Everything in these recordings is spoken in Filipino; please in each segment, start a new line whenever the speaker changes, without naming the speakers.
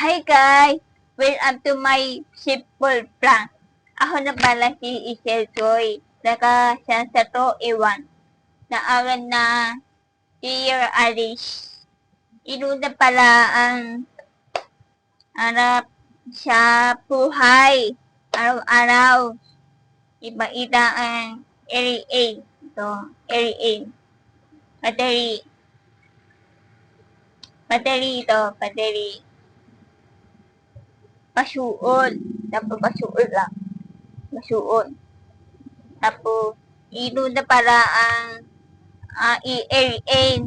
Hi guys! Welcome to my simple prank. Ako na pala si Isel Joy. Saka siya sa to iwan. Naaran na Dear Alice. Inuna pala ang harap sa buhay. Araw-araw. Iba-ida ang area. Ito, area. Battery. Battery ito, battery. Pasuon. Tapos pasuon lang. Pasuon. Tapos, ino na pala ang i-air-ain.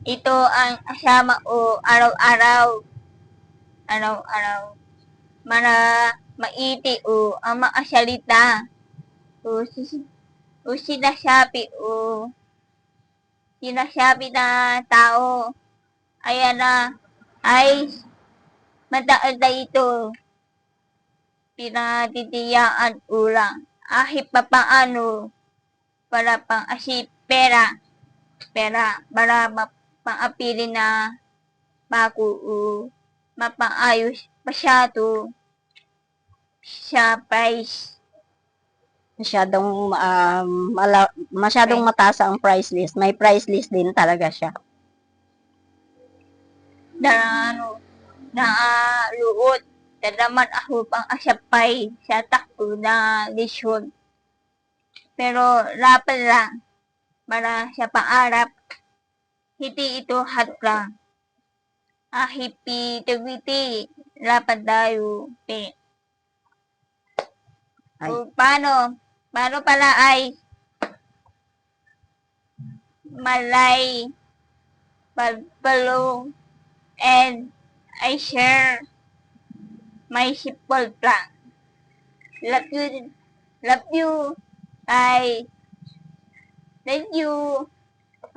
Ito ang asama o araw-araw. Araw-araw. Para maiti o ang makasalita. O sinasabi na tao. Ayan na. Ay, mataas na ito. Pinatitiyaan ulang. Ahit pa paano para pang asip pera para mapang-apili na bago o mapaayos masyado sa price.
Masyadong mataas ang price list. May price list din talaga siya.
Na luot. Dalaman ako pang asapay sa takbo na lesyon. Pero laban lang para sa paarap. Hindi ito hatlang. Hipi-tawiti. Laban tayo.
Ay.
O, paano pala ay malay follow and I share my simple plan. Love you, thank you.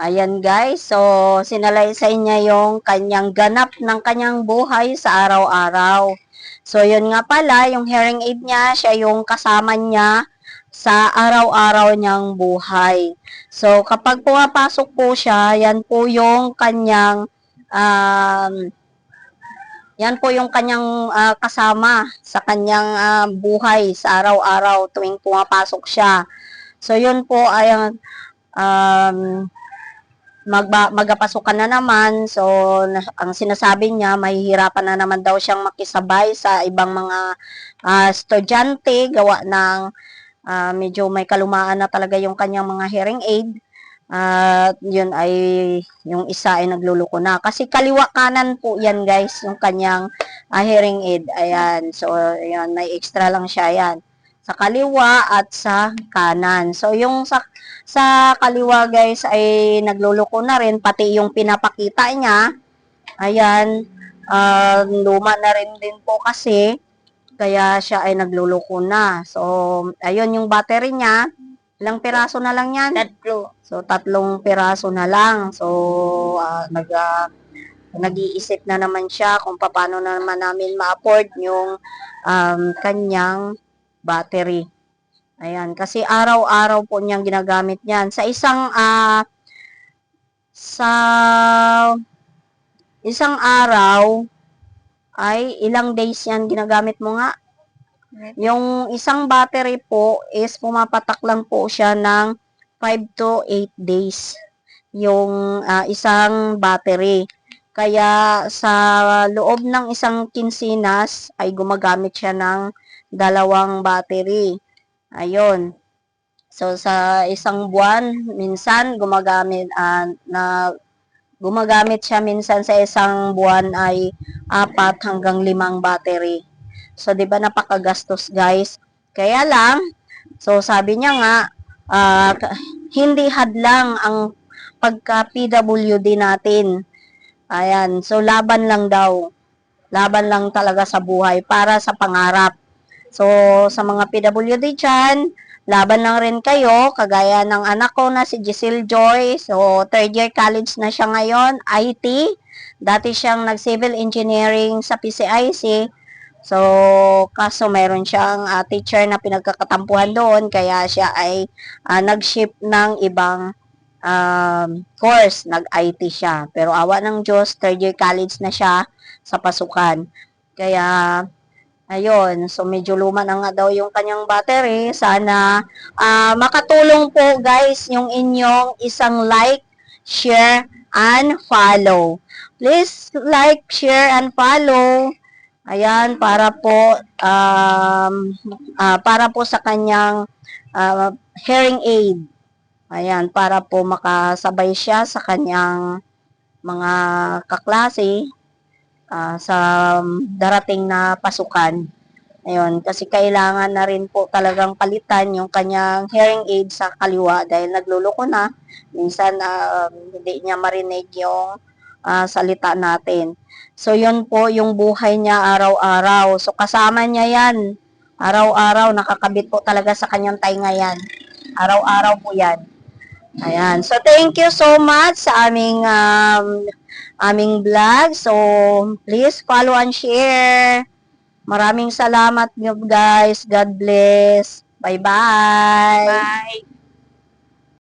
Ayan guys, so sinalaysay niya yung kanyang ganap ng kanyang buhay sa araw-araw. So yun nga pala, yung hearing aid niya, siya yung kasama niya sa araw-araw niyang buhay. So kapag pumapasok po siya, yan po yung kanyang kasama sa kanyang buhay sa araw-araw tuwing pumapasok siya. So yun po ay magapasukan na naman. So, ang sinasabi niya, mahihirapan na naman daw siyang makisabay sa ibang mga estudyante, gawa ng medyo may kalumaan na talaga yung kanyang mga hearing aid. Yun ay, yung isa ay nagluluko na. Kasi kaliwa kanan po yan guys, yung kanyang hearing aid. Ayan, so, ayan, may extra lang siya, yan. Sa kaliwa at sa kanan. So, yung sa kaliwa guys ay nagluluko na rin, pati yung pinapakita niya, ayan, luma na rin din po kasi, kaya siya ay nagluluko na. So, ayun yung battery niya, ilang piraso na lang yan?
Tatlo.
So, 3 piraso na lang. So, nag-iisip na naman siya kung paano na naman namin ma-afford yung kanyang battery. Ayan, kasi araw-araw po niyang ginagamit yan. Sa isang araw ay ilang days yan ginagamit mo nga? Yung isang battery po is pumapatak lang po siya ng 5 to 8 days. Yung isang battery. Kaya sa loob ng isang kinsinas ay gumagamit siya ng 2 battery. Ayun. So, sa isang buwan, minsan gumagamit siya minsan sa isang buwan ay 4 hanggang 5 battery. So, di ba napakagastos guys? Kaya lang, so sabi niya nga, hindi hadlang ang pagka-PWD natin. Ayan, so laban lang daw. Laban lang talaga sa buhay para sa pangarap. So, sa mga PWD dyan, laban lang rin kayo, kagaya ng anak ko na si Giselle Joy. So, 3rd year college na siya ngayon, IT. Dati siyang nag-civil engineering sa PCIC. So, kaso mayroon siyang teacher na pinagkakatampuhan doon, kaya siya ay nag-ship ng ibang course, nag-IT siya. Pero awa ng Diyos, third year college na siya sa pasukan. Kaya, ayun, so medyo luma na nga daw yung kanyang battery. Sana makatulong po guys yung inyong isang like, share, and follow. Please like, share, and follow. Ayan, para po sa kanyang hearing aid. Ayan, para po makasabay siya sa kanyang mga kaklase sa darating na pasukan. Ayun, kasi kailangan na rin po talagang palitan yung kanyang hearing aid sa kaliwa dahil nagluloko na. Minsan hindi niya marinig yung salita natin. So, yun po yung buhay niya araw-araw. So, kasama niya yan. Araw-araw, nakakabit po talaga sa kanyang tainga yan. Araw-araw po yan. Ayan. So, thank you so much sa aming vlog. So, please follow and share. Maraming salamat guys. God bless. Bye-bye.
Bye!